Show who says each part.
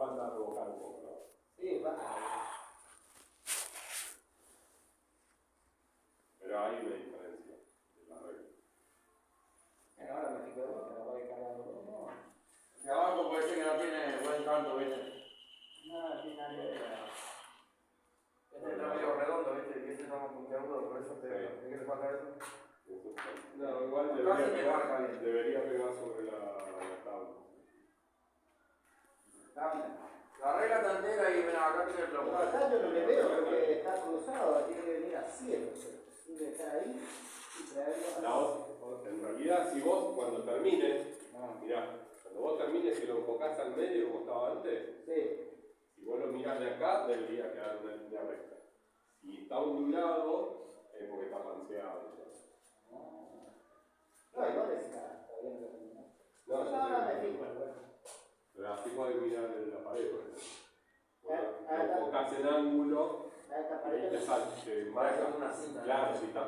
Speaker 1: falta revocar un poco, ¿no?
Speaker 2: Sí, va.
Speaker 1: Pero hay una diferencia en la regla.
Speaker 2: Ahora me fijo de vuelta, la voy cargando. No,
Speaker 3: De abajo puede ser que no tiene buen canto, ¿viste?
Speaker 2: no tiene nada que ver.
Speaker 3: Este está medio redondo, ¿viste? Y este está más puntiagudo, por eso ¿de qué te pasa eso?
Speaker 1: No, igual debería pegar sobre la tabla.
Speaker 3: La regla está entera y mira, acá tiene el
Speaker 2: No,
Speaker 3: bloque.
Speaker 2: acá yo no le veo porque está cruzado, tiene que venir a cielo. Tiene que estar ahí y traerlo.
Speaker 1: En realidad, si vos cuando termines, mirá, cuando vos termines y lo enfocás al medio como estaba antes,
Speaker 2: Sí.
Speaker 1: si vos lo mirás de acá, debería quedar una línea recta. Si está ondulado, es porque está manseado.
Speaker 2: No, igual está bien terminado.
Speaker 1: No,
Speaker 2: No, me fijo el hueco.
Speaker 1: pero así podés mirar en la pared, por ejemplo.
Speaker 2: Ah,
Speaker 1: Lo enfocás en ángulo
Speaker 2: Esta
Speaker 1: y
Speaker 2: pared
Speaker 1: te sale, te
Speaker 3: Parece
Speaker 1: marca.
Speaker 3: una cinta.
Speaker 1: Claro, sí está.